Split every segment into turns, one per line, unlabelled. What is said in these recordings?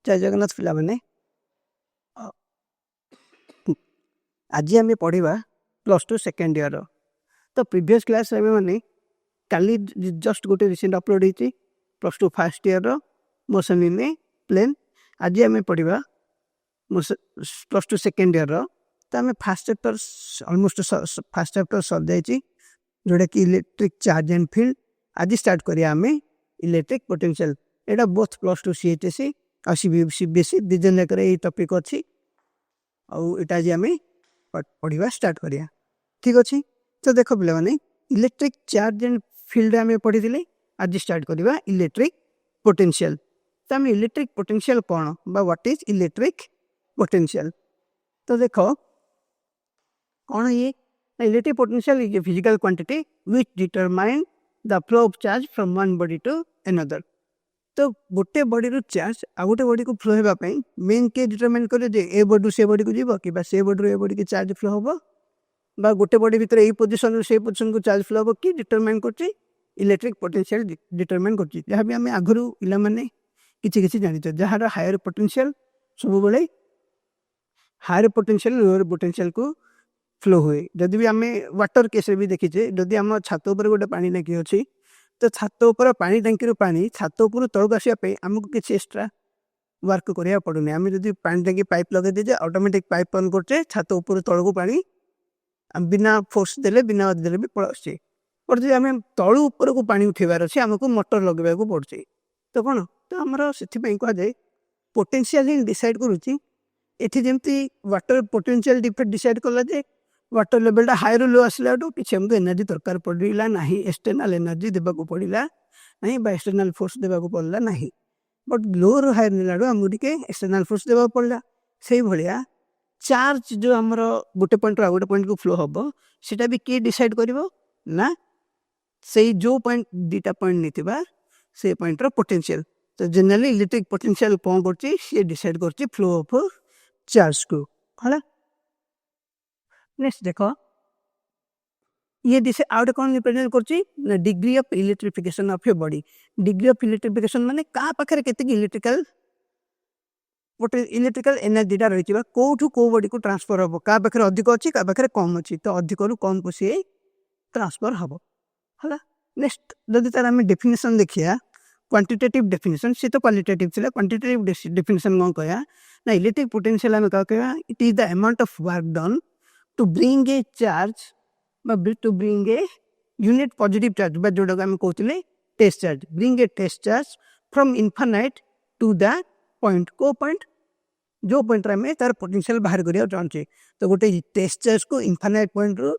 जय जगन्नाथ पिला माने आज आम पढ़ा +2 सेकेंड ईयर तो प्रीवियस क्लास मैंने काली जस्ट गोटे रिसेंट अपलोड होती +2 first year motion in plane. आज आम पढ़ा +2 सेकेंड ईयर तो आम first chapter almost first chapter सर जाइए जोटा कि इलेक्ट्रिक चार्ज एंड फील्ड। आज स्टार्ट करिया आम इलेक्ट्रिक पोटेंशियल एटा बोथ +2 सीएचएससी और सीबीएसई दिजन लेकर ये टॉपिक अच्छी आउटा आज आम पढ़ा स्टार्ट करिया। ठीक अच्छे तो देख पे मैंने इलेक्ट्रिक चार्ज एंड फील्ड आम पढ़ी थे। आज स्टार्ट करवा इलेक्ट्रिक पोटेंशियल। तो आम इलेक्ट्रिक पोटेंशियल कौन बा व्हाट इज इलेक्ट्रिक पोटेंशियल। तो देख कौन ये electric potential is a physical quantity which determine the flow of charge from one body to another. तो गोटे बॉडी रू चार्ज आ गोटे बॉडी को फ्लो होगा मेन के डिटरमाइन करे जे ए बॉडी से बॉडी को जीव कि से बॉडी रू ए बॉडी के चार्ज फ्लो होबो बा गोटे बॉडी भीतर ए पोजीशन रू से पोजीशन को चार्ज फ्लो होबो कि डिटरमाइन करछि इलेक्ट्रिक पोटेंशियल डिटरमाइन करछि। जहाँ भी आम आगुरी पिला माने किछि किछि जानि जहाँ हायर पोटेंशियल सब बेले हायर पोटेंशियल लोअर पोटेंशियल को फ्लो हुए। जदि भी आम वाटर केस भी देखीचे जदि आम छात उपर गोटे पानी टंकी अच्छी तो छात उपर पानी टंकी पानी छात उपर तलक आसवाई आमको किसी एक्सट्रा वर्क करा पड़ूनी। आम जब पानी टंकी पाइप लगे दीजिए ऑटोमेटिक पाइप ऑन करचे छात उपर तलू पानी बिना फोर्स देले बिना देले भी पड़े पर जब आम तलू उपर को पानी उठेबार अच्छे आमको मोटर लगे पड़े। तो कौन तो आमर से कहुए पोटेंशियल ही डिसाइड करुच्ची एटी जमी वाटर पोटेंशियल डिसाइड कला जे वाटर लेवल हाई लो आसला कि आमको एनर्जी दरकार पड़ा ना एक्सटर्नाल एनर्जी देवाक पड़ा ना एक्सटर्नाल फोर्स देवाक पड़ा ना बट लोअर हायर नेला आमको टे एक्सटर्नाल फोर्स देवाक पड़ा। से भाया चार्ज जो आमर गोटे पॉइंट गोटे पॉइंट को फ्लो हम सीटा भी किए डिसाइड कर ना से जो पॉइंट दुटा पॉइंट नहीं से पॉइंट पोटेंशियल। तो जनरली इलेक्ट्रिक पोटेंशियल कौन कर डिसाइड कर फ्लो ऑफ चार्ज को है। नेक्स्ट देख ये दिशा आउट कौन रिप्रेजेंट कर degree of electrification of a body. Degree of electrification माने का पाखरे केते इलेक्ट्रिकल एनर्जी रही कौटू कौ बॉडी को ट्रांसफर हम क्या पाखे अधिक अच्छी क्या पाखे कम अच्छी तो अधिक रु कम को सी ट्रांसफर हम है। नेक्स्ट जदि तार आम डेफिनेशन देखिए क्वांटिटेटिव डेफिनेशन सी तो क्वालिटेटिव थिला क्वांटिटेटिव डेफिनेशन कौन कह ना इलेक्ट्रिक पोटेंशियल आम क्या कह it is the amount of work done to bring a charge to bring a unit positive charge जोटा आम कहते test charge bring a test charge from infinite to the point को पॉइंट जो point में तार पोटेंशियल बाहर करा चाहूँचे। तो गोटे टेस्ट चार्ज को इनफाइनाइट पॉइंट रू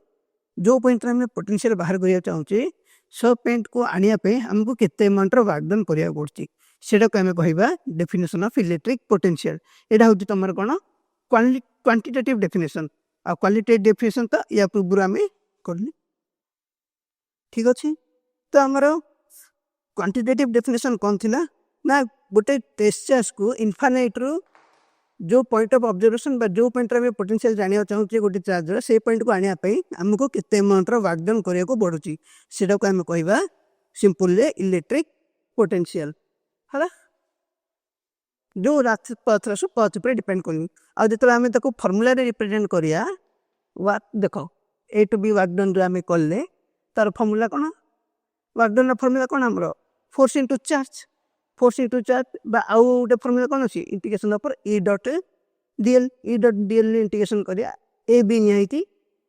जो पॉइंट में पोटेंशियल बाहर करा चाहूँचे सब पॉइंट को आने आमको केते अमाउंट वर्क डन करा पड़ती सेटा को आम कह डेफिनेशन ऑफ इलेक्ट्रिक पोटेंशियल। यहाँ हूँ तुम कौन क्वांटिटेटिव डेफिनेशन आ क्वालिटेटिव डेफिनेशन तो या पूर्व आम कर। ठीक अच्छे तो आमर क्वांटिटेटिव डेफिनेशन कौन थिला ना गोटे टेस्ट चार्ज को इनफाइनाइट रू जो पॉइंट ऑफ ऑब्जर्वेशन जो पॉइंट में पोटेंशियल जाना चाहूँचे गोटे चार्ज से पॉइंट को आने आमको केते अमाउंट वर्क डन करा पड़ुची सेटा को आम कह सिंपल इलेक्ट्रिक पोटेंशियल है जो पथ पथ पर डिपेंड कर। जो आम फर्मूला रिप्रेजेंट करिया देख ए टू बी वर्क डन जो आम कले तार फर्मूला कौन वर्क डन फर्मूला कौन आमर फोर्स इंटू चार्ज आउ गोटे फर्मूला कौन अच्छी integration of E dot DL integration करिया ए बी निहाई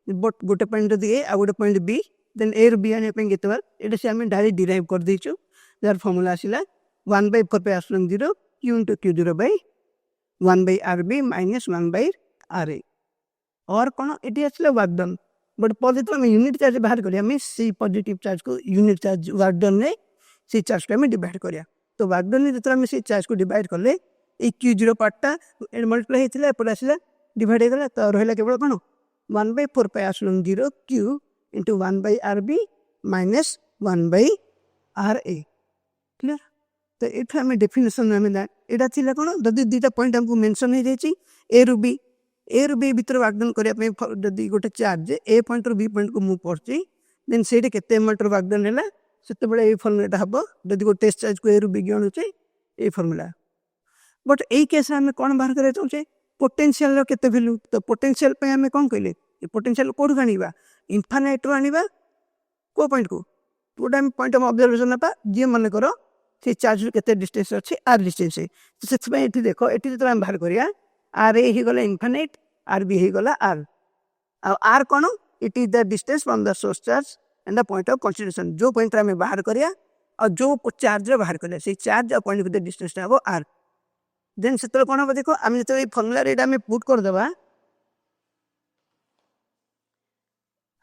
बट गोटे पॉइंट ए आ गोटे पॉइंट बी देन ए रु बी आने केते बार ये से आम डायरेक्ट डिराइव कर देचु जार फर्मूला आसला 1/4πε0 q into q0 by 1/rb minus 1/ra और कौन ये आसला वर्क डन बट पर जो यूनिट चार्ज बाहर करें से पॉजिटिव चार्ज को यूनिट चार्ज वर्क डन में से चार्ज को डिवाइड करिया। तो वर्क डन जो से चार्ज को डिवाइड कले q0 पार्टा मल्टीप्लाई होता एपटे आसला डिवाइड होगा तो रहा केवल कौन 1/4πε0 q into 1/rb minus 1/ra clear. तो ये आम डेफिनेशन यहाँ थी कौन जदि दुटा पॉइंट आमको मेंशन हो जाए ए रु बी भीतर वर्क डन करने जदि गोटे चार्ज ए पॉइंट रू बी पॉइंट को मुझे पढ़ी देन से केते अमाउंट वर्क डन है से फर्मूला हम जदि गोटे टेस्ट चार्ज को ए रु बी गणुचे ये फर्मूला बट यही केस आम कौन बाहर करा चाहे पोटेंशियल केते वैल्यू तो पोटेंशियल पे आम कौन कहले पोटेंशियल कौटू आनिबा इनफाइनाइट रू आनिबा को पॉइंट को गोटे आम पॉइंट ऑफ ऑब्जर्वेशन ना जी मन कर से चार्ज केते डिस्टेंस अच्छे आर डिस्टेंस से देख ये जो बाहर करिया आर ए ही गला इनफाइनाइट आर बी ही गला आर आर कौन it is the distance from the source charge and the point of consideration जो पॉइंट आम बाहर करिया और जो चार्ज बाहर करिया से चार्ज और पॉइंट भितर डिस्टेंस हम आर देन से कौन हम देखो आम जो फर्मुला पुट करदे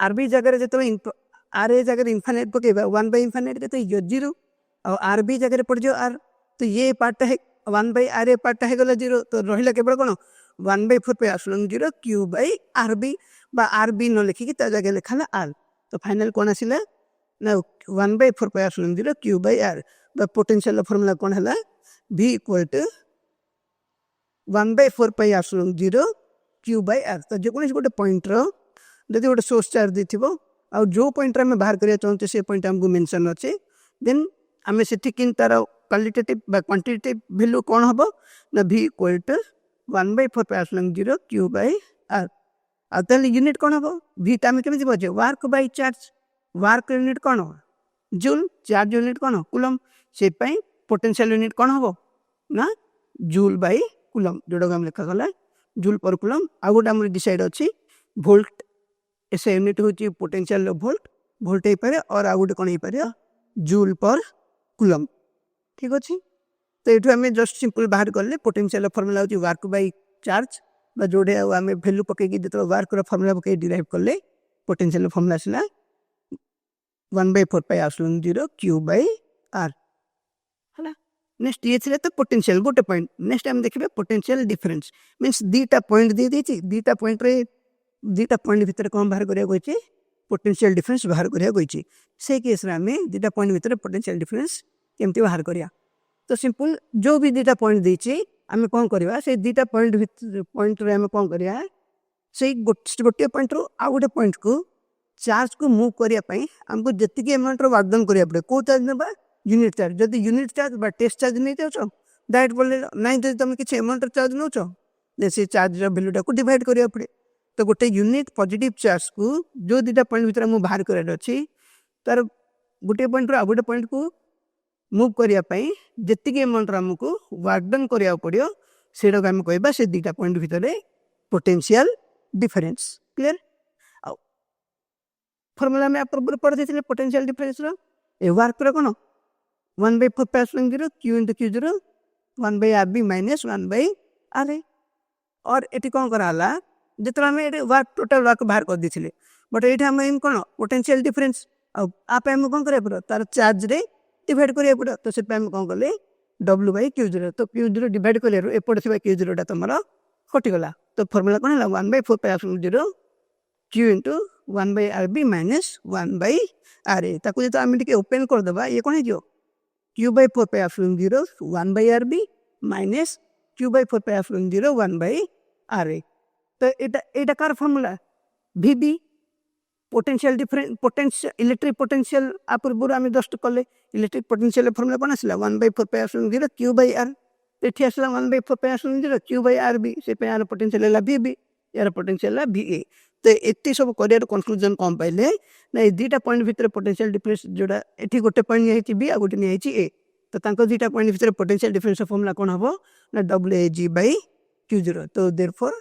आर बी जगह जो आर ए जगह इनफाइनाइट पकेबा 1 बाय इनफाइनाइट के जीरो और आर बी जगह पड़ जाओ आर तो ये पार्ट है 1 बाय आर ए पार्ट है गला जीरो तो रहा केवल कौन 1 by 4 pi epsilon zero Q by R B बा आर बी न लिखिकी जगह लिखा आर तो फाइनल कौन आसला ना 1 by 4 pi epsilon zero Q by R potential formula कौन है V equal to 1 by 4 pi epsilon zero Q by R तो जेकोसी गोटे पॉइंट जब गोटे सोर्स चार्ज देथिबो आ जो पॉइंट आम बाहर करिया चाहते से पॉइंट आमको मेंशन अच्छे देन आम से तार क्वालिटेटिव क्वांटिटेटिव वैल्यू कौन हम ना V equal to 1 by 4 pi epsilon zero Q by R आल यूनिट कौन हम V तो आम केमी बचे work by charge work unit कौन जूल चार्ज यूनिट कौन कूलम से पोटेंशियल यूनिट कौन हम ना जूल बाय कूलम जोड़ा आम लिखा गला जूल पर कूलम आ गोटे आम डिसाइड अच्छी वोल्ट ऐसे यूनिट हूँ पोटेंशियल वोल्ट वोल्ट हो पारे और आ गोटे कौन हो पारे जूल पर कूलम ठीक अच्छे तो ये आम जस्ट सिंपल बाहर कले पोटेंशियल फॉर्मूला हूँ वर्क बाय चार्ज जोड़े आम भैल्यू पकईकि जो वर्क फॉर्मूला पकई डिराइव कले पोटेंशियल फॉर्मूला आसला 1 by 4 pi epsilon zero Q by are है नेक्स्ट ये थी तो पोटेंशियल गोटे पॉइंट नेक्स्ट आम देखिए पोटेंशियल डिफरेंस मीन्स दीटा पॉइंट दे दी दीटा पॉइंट रे दीटा पॉइंट भितर कौन बाहर करा पोटेंशियल डिफरेंस बाहर करा से केस आम दीटा पॉइंट भितर पोटेंशियल डिफरेंस केमती बाहर करिया तो सिंपल जो भी दीटा पॉइंट देछि आम कौन करवा से दीटा पॉइंट रे आम कौन करिया से गोटे पॉइंट रू आ गोटे पॉइंट को चार्ज को मूव करने आमको जी अमाउंट वर्कडन करा पड़े कौ चार्ज ना यूनिट चार्ज जब यूनिट चार्ज टेस्ट चार्ज नहीं जाओ डायरेक्ट बोले ना जब तुम किसी अमाउंट चार्ज नौ से चार्ज वैल्यूटा को डिवाइड करा पड़े तो गोटे यूनिट पॉजिटिव चार्ज को जो दीटा पॉइंट भीतर मुझे बाहर करार अच्छी तार गोटे पॉइंट आ गोटे पॉइंट को मूव करने जी अमाउंट आमको वर्कडन करा पड़ो से आम कह से दीटा पॉइंट भितर पोटेंशियल डिफरेंस क्लियर फॉर्मूला में पूर्व पढ़ी थे पोटेंशियल डिफरेंस वर्क कौन 1 by 4 pi epsilon zero Q into Q zero 1 by R B minus 1 by R A और ये कौन कराला जिते आम ये वर्क टोटाल वर्क बाहर कर दी बट ये आम कौन पोटेंशियल डिफरेंस आप आम कौन करा पड़ो तार चार्ज रे डिवाइड करा पड़ो तो से कौन कले W बाय क्यू जीरो तो क्यू जीरो डिवाइड कर एपटे क्यू जीरोटा तुम कटिगला तो फॉर्मूला कौन है 1 by 4 pi epsilon zero Q into 1 by R B minus 1 by R A ताको जो आम टे ओपन करदे ये कौन हो Q by 4 pi epsilon zero 1 by R B minus Q by 4 pi epsilon zero 1 by R A तो ये कार फॉर्मूला भी potential difference potential electric potential आ पूर्व आम जस्ट कले इलेक्ट्रिक पोटेंशियल फॉर्मूला कौन आसला 1 by 4 pi epsilon zero Q by R ये आसला 1 by 4 pi epsilon zero Q by R B से यार पोटेंशियल है भी यार पोटेंशियल है भी ए तो ये सब कर कनक्लूजन कौन पाइले ना ये दीटा पॉइंट भितर पोटेंशियल डिफरेंस जोड़ा ये गोटे पॉइंट नहीं बी आ गोटे नहीं ए तो दीटा पॉइंट भितर पोटेंशियल डिफरेंस फॉर्मूला कौन हम ना WAG बाय क्यू जीरो तो देयरफॉर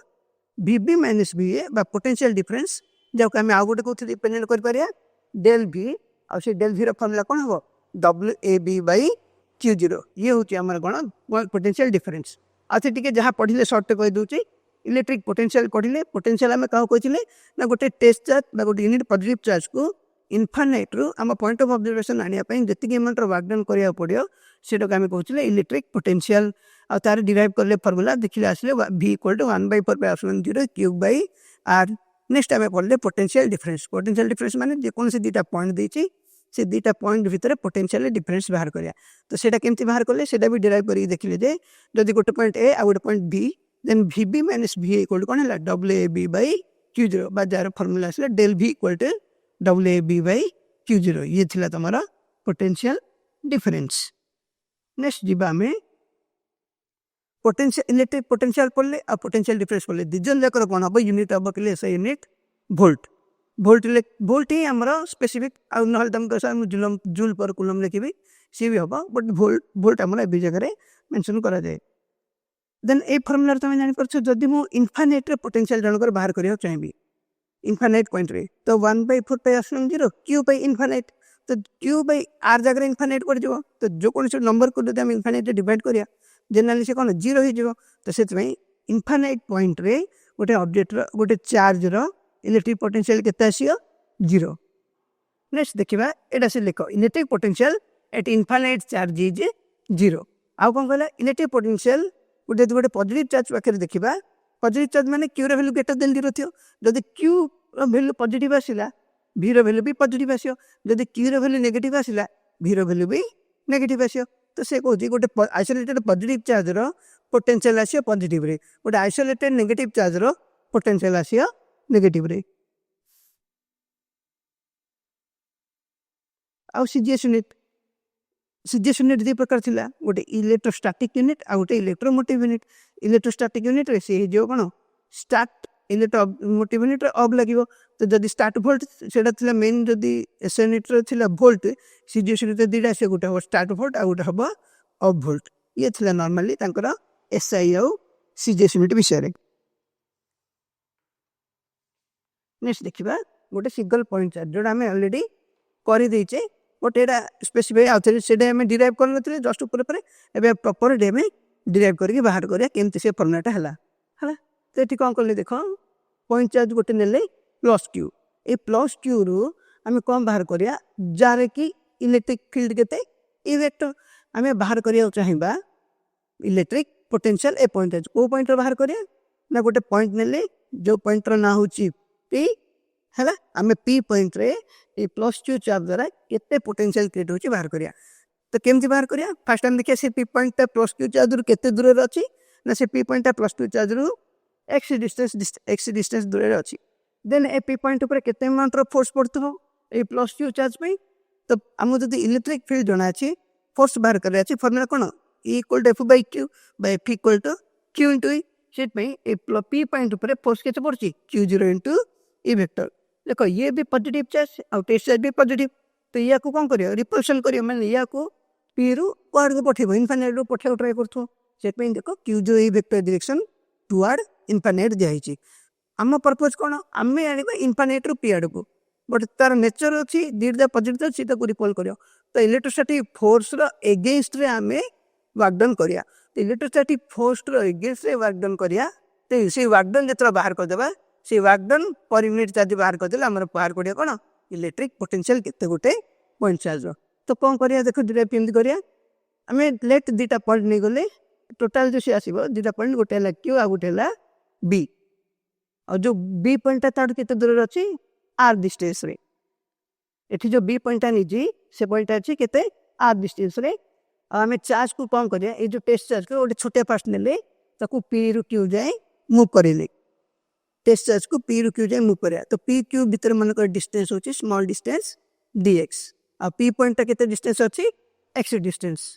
VB माइनस VA बा पोटेंशियल डिफरेंस जब आम आउ गोटे कौन रिप्रेजेंट कर डेल V आ डेल V फॉर्मूला कौन हम WAB बाय क्यू जीरो ये हूँ आम कौन पोटेंशियल डिफरेंस अच्छे टी जहाँ पढ़ले सर्ट कही दूसरी इलेक्ट्रिक पोटेंशियल पढ़ले पोटेंशियल आम क्या कहते ना गोटे टेस्ट चार्ज गोटे यूनिट पॉजिटिव चार्ज को इनफाइनाइट रु आम पॉइंट ऑफ ऑब्जर्वेशन आने जी अमाउंट वर्कडन करा पड़ो से आम कहते इलेक्ट्रिक पोटेंशियल आ तार डिराइव कले फॉर्मूला देखिए आसले V equal to 1 by 4 pi epsilon zero Q by R next आम पढ़ले पोटेंशियल डिफरेंस माने जेकोसी दीटा पॉइंट देती से दीटा पॉइंट भितर पोटेंशियल डिफरेंस बाहर करा तो सेटा केमती बाहर कले सेटा भी डिराइव कर देखिले जे जदि गोटे पॉइंट ए आ गोटे point B then VB minus VA equal to कौन है WAB बाय क्यू जीरो बा जार फॉर्मूला आसला del V equal to WAB by Q zero ये थिला तमरा पोटेंशियल डिफरेंस नेक्स्ट जीवा में पोटेंशियल इलेक्ट्रिक पोटेंशियल पढ़ले आ पोटेंशियल डिफरेंस पढ़ले दिजन जाकर कौन हम यूनिट हम कहले एसआई यूनिट वोल्ट वोल्ट ही आमर स्पेसिफिक आ ना तुमको जूल जूल पर कूलम लिखी सी भी हम बट वोल्ट आम ए जगह मेंशन करा जाए देन ए फर्मुला तुम जापर जदि मुझे इनफाइनाइट पोटेंशियल जनकर बाहर करने चाहिए इनफाइनाइट पॉइंट रे तो 1/4 0 क्यू बाई इनफाइनाइट तो क्यू बाई आर जगह इनफाइनाइट कर तो जो कौन नंबर को जब इनफाइनाइट डिवाइड करिया जनरली से कौन 0 हो तो से इनफाइनाइट पॉइंट रे गोटे ऑब्जेक्ट गोटे चार्ज रो इलेक्ट्रिक पोटेंशियल केते आसियो 0 नेक्स्ट देखिबा एटा से लिखो electric potential at infinite charge is 0 आउ कौन कहला इलेक्ट्रिक पोटेंशियल गोटे गोटे पॉजिटिव चार्ज पाखे देखा पॉजिटिव चार्ज माने क्यू वैल्यू ग्रेटर देन 0 थियो जदि क्यू वैल्यू पॉजिटिव आसिला v वैल्यू भी पॉजिटिव आसियो जदि क्यू वैल्यू नेगेटिव आसिला v वैल्यू भी नेगेटिव आसियो तो से कहूँ गोटे आइसोलेटेड पॉजिटिव चार्ज रो पोटेंशियल आसियो पॉजिटिव रे गोटे आइसोलेटेड नेगेटिव चार्ज रो पोटेंशियल आसियो नेगेटिव रे आउ सीजीएस यूनिट दो प्रकार थिला गोटे इलेक्ट्रोस्टैटिक यूनिट आ गोटे इलेक्ट्रोमोटिव यूनिट इलेक्ट्रोस्टैटिक यूनिट रे से जो कोन स्टार्ट इलेक्ट्रोमोटिव यूनिट ऑफ लगिवो तो जदि स्टार्ट वोल्ट सेटा थिला मेन जदि एस यूनिट रे थिला वोल्ट सीजीएस यूनिट दीटा से गोटे हो स्टार्ट वोल्ट आ गोटे हबो ऑफ वोल्ट ये थिला नॉर्मली तांकर एसआई आ सीजीएस यूनिट विषय रे नेक्स्ट देखिबा गोटे सिंगल पॉइंट चार्ज जोड़ा हमें ऑलरेडी करि देइचे बट एटा स्पेसिफाई आउथरे सेडे हमें डिराइव कर नथिले जस्ट ऊपर पर एबे प्रॉपर डे में डिराइव करके बाहर करिया केमति से फॉर्मूलाटा हला तो ये कौन कले देख पॉइंट चार्ज गोटे नेले plus Q A plus Q रु आम कौन बाहर करिया जार कि इलेक्ट्रिक फील्ड केते ए वेक्टर आम बाहर करिया चाहिबा इलेक्ट्रिक पोटेंशियल ए पॉइंट चार्ज को पॉइंट बाहर करिया ना गोटे पॉइंट नेले जो पॉइंट ना होची पी है आम पी पॉइंट रे ए प्लस क्यू चार्ज द्वारा केते पोटेंशियल क्रिएट होची बाहर करिया तो केमती बाहर करिया फास्ट टाइम देखिए से P point plus Q charge रु केते दूर रे अछि ना से P point plus Q charge रु एक्स डिस्टेंस दूर रे अछि देन ए पी पॉइंट ऊपर केते अमाउंट रो फोर्स पड़तो ए प्लस क्यू चार्ज पे तो हमको जदि इलेक्ट्रिक फील्ड जଣା अछि फोर्स बाहर कर अछि फॉर्मूला कोन E equal to F by Q by F equal to Q into E सेट पे ए पी पॉइंट ऊपर फोर्स केते पड़छि Q0 इनटू E वेक्टर देखो ये भी पॉजिटिव चार्ज और टेस्ट चार्ज भी पॉजिटिव तो या को कौन करियो रिपल्शन करियो माने या को पी रु क्वाड को पठेबो इनफाइनाइट रु पठेबो ट्राई करथो सेट पे देखो Q0 E vector direction toward infinite जाइछि आम पर्पज कौन आम आने इनफाइनाइट रु पी आड़ को बट तार नेचर अच्छी दीटा पॉजिटिव अच्छी रिपल कर तो इलेक्ट्रोस्टैटिक फोर्स रो एगेंस्ट रे आम वर्कडन करिया तो इलेक्ट्रोस्टैटिक फोर्स रो एगेंस्ट रे वर्कडन करिया तो से वर्कडन जतरा बाहर कर देबा से वर्कडन पर यूनिट चार्ज बाहर कर देला हमर बाहर करिया कोन इलेक्ट्रिक पोटेंशियल केते गोटे पॉइंट चार्ज रो तो कौन करिया देखो डिराइव केमति करिया आमे लेट दीटा पॉइंट नै गले टोटल जो से आसीबो दीटा पॉइंट गोटे हला Q आ गोटे हला B और जो बी पॉइंट तार केते दूर अछि आर डिस्टेंस रे एठी जो बी पॉइंट आनी जी से पॉइंट अछि केते आर डिस्टेंस रे हमें चार्ज को कम करिया ए जो टेस्ट चार्ज को गोटे छोटे पार्ट नेले ताकू पी रु क्यू जाए मूव करेले टेस्ट चार्ज को पी रु क्यू जाए मूव करिया तो पी क्यू भीतर मन कर डिस्टेंस होची स्मॉल डिस्टेंस dx आ पी पॉइंट केते डिस्टेंस अछि x डिस्टेंस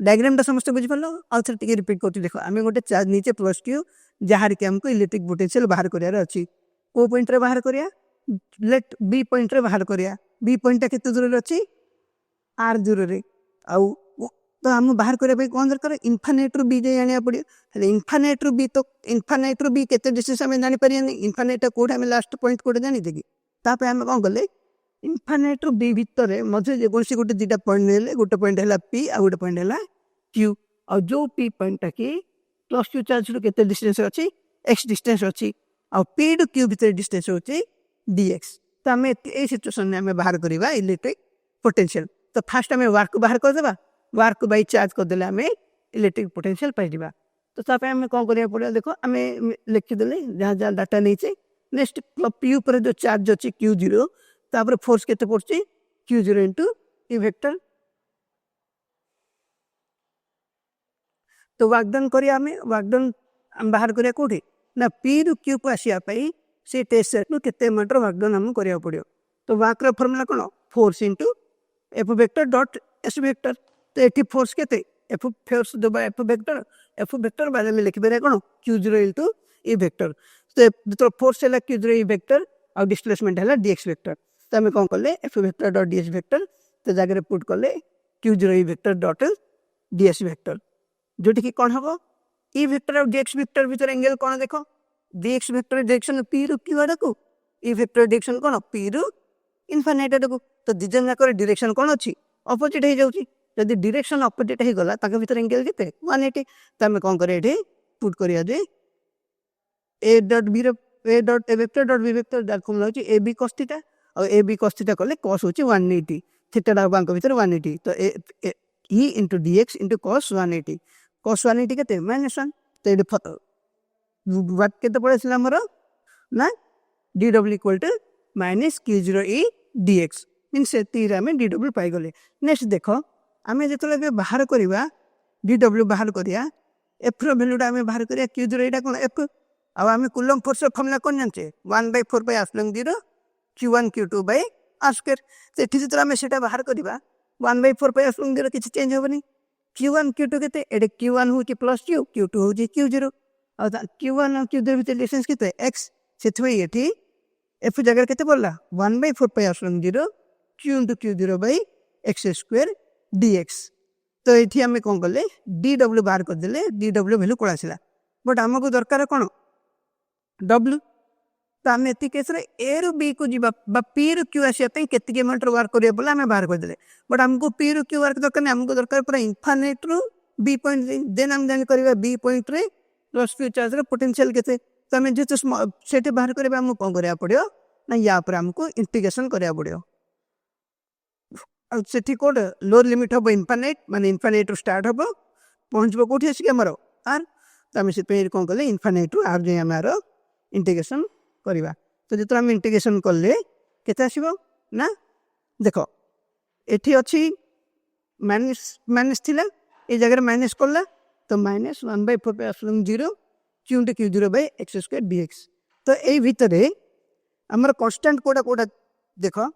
डायग्राम ता समस्त बुझ पल्लो आ थर टिके रिपीट करती देखो हमें गोटे चार्ज नीचे प्लस क्यू जहार के हमको इलेक्ट्रिक पोटेंशियल बाहर करियार अछि को पॉइंट रे बाहर करिया लेट बी पॉइंट रे बाहर करिया बी पॉइंट केते दूर रे अछि आर दूर रे आउ तो हम बाहर करे भाई कोन दरकार इनफाइनाइट रु बी जे आनिया पड़ियो तले इनफाइनाइट रु बी केते डिस्टेंस हम जानि परियानी इनफाइनाइट कोड हम लास्ट पॉइंट कोड जानि देगी तापे हम कोन गले इनफाइनाइट रु बी भीतर मजे जे कोनसी गोटे दीटा पॉइंट नेले गोटे पॉइंट हला पी आ गोटे पॉइंट हला क्यू और जो पी पॉइंट की प्लस क्यू चार्ज रु केते डिस्टेंस अछि x डिस्टेंस अछि और p टू q भीतर डिस्टेंस अछि dx तो हम ए सिचुएशन में हम बाहर करबा इलेक्ट्रिक पोटेंशियल तो फास्ट हम वर्क बाहर कर देबा वर्क बाय चार्ज कर देले हमें इलेक्ट्रिक पोटेंशियल पाइ दिबा तो तापे हम कोन करिया पड़ियो देखो हमें लिखि देले जहां जहां डाटा नैचे नेक्स्ट p ऊपर जो चार्ज अछि q0 तापर फोर्स केते पड़छि q0 इनटू e वेक्टर तो वर्कडन करिया हमें वर्कडन हम बाहर करिया कोठी ना p रु q को आसिया पई से टेस्ट सेट नु केते मीटर वर्कडन हम करिया पड़ियो तो वर्क रो फार्मूला कोन force into f vector dot s vector तो एटी फोर्स केते एफ फोर्स देवा एफ वेक्टर बाद आम लिखिपर कौन Q0 इंटू ई वेक्टर तो जो फोर्स है Q0 ई वेक्टर आउ डिस्प्लेसमेंट है dx वेक्टर तो आम कौन कले F vector dot ds vector तो जगह पुट कले Q0 E vector dot ds vector जोटि कि कौन हम ई वेक्टर और dx वेक्टर भीतर एंगल कौन देख dx वेक्टर डायरेक्शन p रु q आड़ को ई वेक्टर डायरेक्शन कौन p रु इनफाइनाइट आड़ को तो दिजन जाकर डायरेक्शन कौन अच्छी अपोजिट हो जाउची जदि डायरेक्शन अपोजिट हो गला ताके भीतर एंगल केते 180 तो आम कौन करे एठी पुट करिया जे a डॉट b रे a dot a vector dot b vector that formula होची ab cos थीटा और ab cos थीटा कले cos होची 180 थीटा डा बांक भीतर 180 तो e into dx into cos 180 केते -1 तो ये व्हाट केते पड़ेसिला हमर ना dw equal to minus Q0 e dx मीन से तीर आम dw पाई गले नेक्स्ट देखो आम जो बाहर करवा dw बाहर करिया f रो वैल्यूटा आम बाहर करिया Q0 एटा कोन f आम कूलम फोर्स फॉर्मूला कौन जानचे 1/4 by epsilon 0 Q1 Q2 by r square तो एठी जो आम सेटा बाहर करवा 1/4 बाय एप्सिलॉन 0 किछि चेंज होबनी Q1 Q2 केते एडे Q1 होची प्लस Q Q2 होची Q0 और Q1 और Q2 भीतर डिस्टेंस केते x सेथवे एठी f जगह केते पड़ला 1/4 by epsilon 0 Q into Q0 by x square dx तो एठी आमे कोन करले dw बाहर कर देले dw वैल्यू कोन आसिला बट हमको दरकार कोन w तो आम एति केस रे a रु b को जीवा बा p रु q आसिया पे केति मीटर वर्क करिया बोला आमे बाहर कर देले बट हमको p रु q वर्क दरकार नै हमको दरकार पूरा इनफाइनाइट रु b पॉइंट देन हम जानि करबा b पॉइंट रे प्लस q चार्ज रे पोटेंशियल केते तो आमे जे सेटे बाहर करबा हमको कोन करिया पड़ियो ना या पर हमको इंटीग्रेशन करिया पड़ियो और सेठी कोड लोअर लिमिट हम इनफाइनाइट माने इनफाइनाइट रु स्टार्ट हम पहुंचबो कोठी आसी हमरो आर तो आमे से पे कोन करले इनफाइनाइट रु आर जे हमरो इंटीग्रेशन करवा तो जो आम इंटीग्रेशन कले केते आसीबो ना देखो एठी अछि माइनस माइनस थिला ए जगह माइनस करला तो -1/4 by epsilon 0 q into Q0 by x square dx तो ए भितरे हमर कांस्टेंट कोडा देखो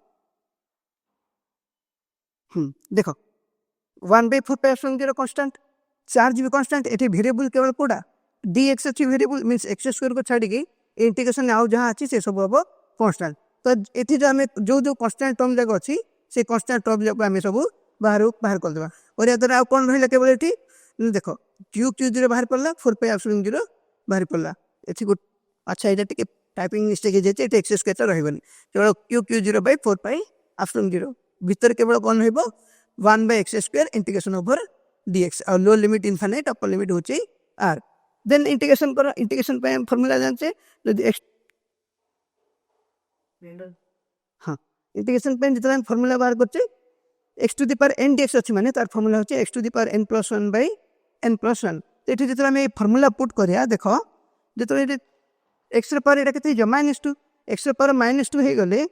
देखो 1/4 बाय एप्सिलॉन 0 कांस्टेंट चार्ज भी कांस्टेंट एठी वेरिएबल केवल कोडा dx अछि वेरिएबल मींस x स्क्वायर को छाडी के इंटीग्रेशन आउ जहाँ अच्छी से सब हम कांस्टेंट तो ये जो आम जो कांस्टेंट टर्म जाक अच्छी से कांस्टेंट टर्म जाक आम सब बाहर कर देबा और या द्वारा कौन रहिला केवल एठी देखो Q0 बाहर पड़ला 4 पाई एप्सिलॉन 0 बाहर पड़ला एठी गुड अच्छा एटा टिके टाइपिंग मिस्टेक हे जेते एटा एक्सेस केटा रहबनी केवल Q0 बाय 4 पाई एप्सिलॉन 0 भीतर केवल कौन रहबो 1 by x square integration over dx और low limit infinite upper limit होची r देन इंटीग्रेशन करो इंटीग्रेशन पे फार्मूला जानचे यदि x हां इंटीग्रेशन पे जितना फार्मूला बाहर करचे x to the power n dx अछि माने तार फार्मूला होचे x to the power n + 1 by n + 1 तो एठी जितना हम फार्मूला पुट करिया देखो जितना ये x रे पावर एटा केते जो -2 x रे पावर -2 हे गले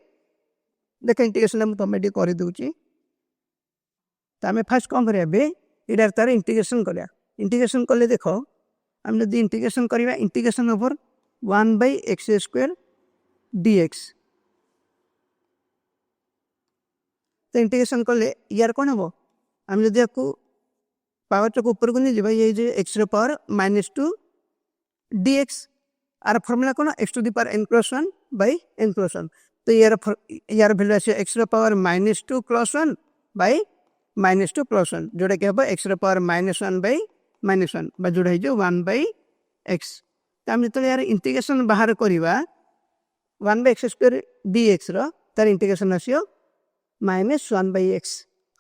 देखो इंटीग्रेशन हम टोमेटिक कर दोची तो हमें फर्स्ट कौन करिया बे एटा तार इंटीग्रेशन करिया इंटीग्रेशन करले देखो हम यदि इंटीग्रेशन करिवा integration over 1 by x square dx तो इंटीग्रेशन करले यार कौन हम हम यदि आपको पावर चक ऊपर को नहीं ये जे x रे पावर -2 dx आर फार्मूला कौन x to the power n + 1 by n + 1 तो यार वैल्यू आसे x रे पावर -2 + 1 बाय -2 + 1 जोड़ा के हम x रे पावर -1 बाय -1 बा जोड़ा है जो 1 बाय x तो हम जो यार इंटीग्रेशन बाहर करवा 1 बाय x स्क्वायर dx रो तार इंटीग्रेशन आसियो -1 बाय x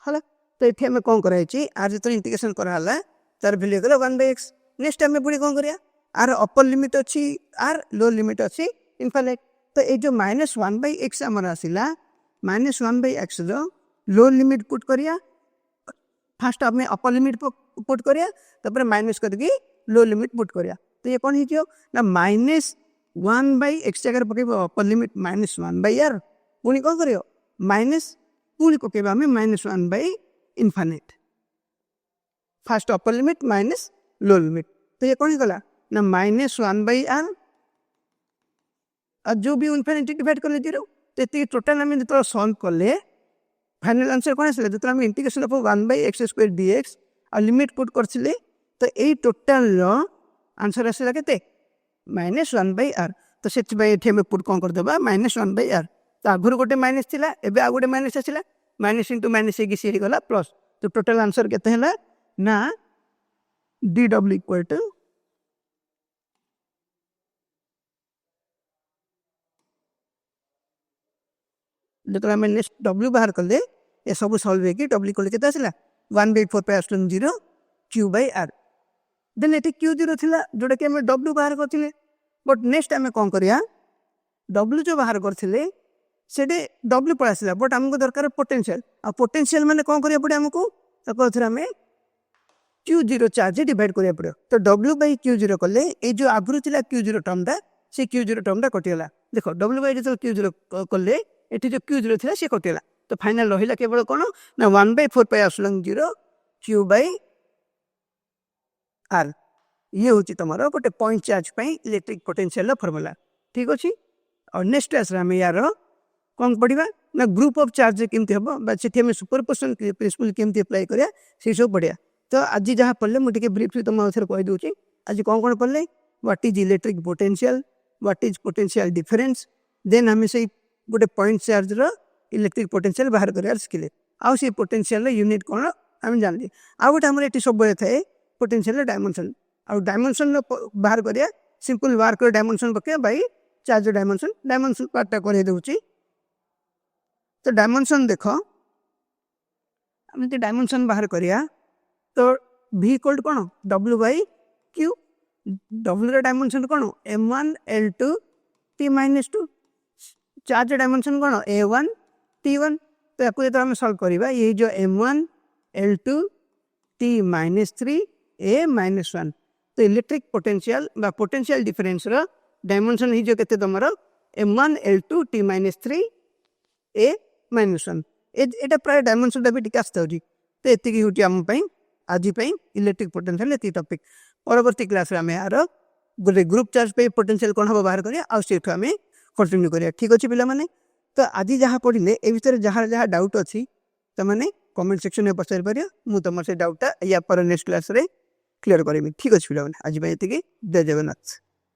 हला तो एठी हम कोन करै छी आर जो इंटीग्रेशन करा हला तार वैल्यू गेला 1 बाय x नेक्स्ट हम पुणी कोन करिया आर अपर लिमिट अछि आर लो लिमिट अछि इनफाइनाइट तो ए जो -1 बाय x हमर आसिला -1 by x row low limit put करिया फर्स्ट हमें अपर लिमिट पुट करिया तपर माइनस करके लो लिमिट पुट करिया तो ये कौन हिजियो ना -1 बाय x जगह पके अपर लिमिट -1 बाय r पुणी कौन करियो माइनस पुणी को केबा में -1 by infinite first upper limit minus lower limit तो ये कौन ही गला ना -1 बाय r और जो भी इनफाइनाइट डिवाइड कर ले 0 तो ये टोटल हमें जो सॉल्व कर ले फाइनल आंसर कौन आसले जो हम integration of 1 by x square dx आ लिमिट पुट करथिले तो एई टोटल रो आंसर आसीला केते -1/r तो सेति बाय एठी हम पुट कोन कर देबा -1/r तो आगुर गोटे माइनस थिला एबे आ गोटे माइनस आसीला माइनस इंटू माइनस एक सी गला प्लस तो टोटल आंसर केते हला ना dw इक्वल टू जो आम नेक्स्ट डब्ल्यू बाहर कले ये सब सल्व होगी डब्ल्यू कले केते आसीला 1/4 q/r देन एटी q0 थिला जोटा कि हम डब्ल्यू बाहर करथिले बट नेक्स्ट आम कौन करिया डब्ल्यू जो बाहर करथिले सेटे डब्ल्यू पळा आसीला बट हमको दरकार पोटेंशियल आ पोटेंशियल माने कौन करिया पड़े हमको तो कहथरा में q0 चार्ज डिवाइड करिया पड़े तो w/q0 कले ए जो आगुरु थिला q0 टर्म दा से q0 टर्म दा कटियला देखो w/ जो q0 कले एठी जो q0 थिला से कटियला तो फाइनल रहिला केवल कोन ना 1/4 q/r ये होची तमरो गोटे पॉइंट चार्ज पे इलेक्ट्रिक पोटेंशियल रो फार्मूला ठीक अछि और नेक्स्ट क्लास रे हम यार कौन पढ़िबा ना ग्रुप ऑफ चार्ज केमती हबो बा सेठी हम सुपरपोजिशन प्रिंसिपल केमती अप्लाई करिया से सब बढ़िया तो आज जहाँ पढ़ले मुझे टिके ब्रीफली तुम आउथरे कहि दूची आज कौन पढ़ले what is electric potential what is potential difference then हम से गोटे पॉइंट चार्ज रो इलेक्ट्रिक पोटेंशियल बाहर करिया स्किल आउ से पोटेंशियल यूनिट कोन हम जानली आ गोटे हमर एटी सब थाए पोटेंशियल डायमेंशन आउ डायमेंशन बाहर करिया सिंपल वर्क डायमेंशन पके बाई चार्ज डायमेंशन पार्ट कर दूची तो डायमेंशन देखो हम डायमेंशन बाहर करिया तो v इक्वल कौन w/q w डायमेंशन कौन m1 l2 t-2 charge dimension कौन a1 t1 तो याको जो हम सॉल्व करिबा ये जो m1 l2 t-3 a-1 तो इलेक्ट्रिक पोटेंशियल बा पोटेंशियल डिफरेंस रो डायमेंशन ही जो केते तमरो m1 l2 t-3 a-1 एटा प्राय डायमेंशन दा भी टिक आस्ता होजी तो एतिकी होटी हम पई आज पई इलेक्ट्रिक पोटेंशियल एति टॉपिक परवर्ती क्लास रे हम यार गोटे ग्रुप चार्ज पे पोटेंशियल कोन हबो बाहर करिया आ सेठो हम कंटिन्यू करिया ठीक अछि पिला माने तो आज जहाँ पढ़िले ए भीतर जहाँ जहाँ डाउट अछि त माने कमेंट सेक्शन में पचार परिया मु तमर से डाउटा या पर नेक्स्ट क्लास रे क्लियर करबी ठीक अछि पिला माने आज पई एतिकी जय जगन्नाथ।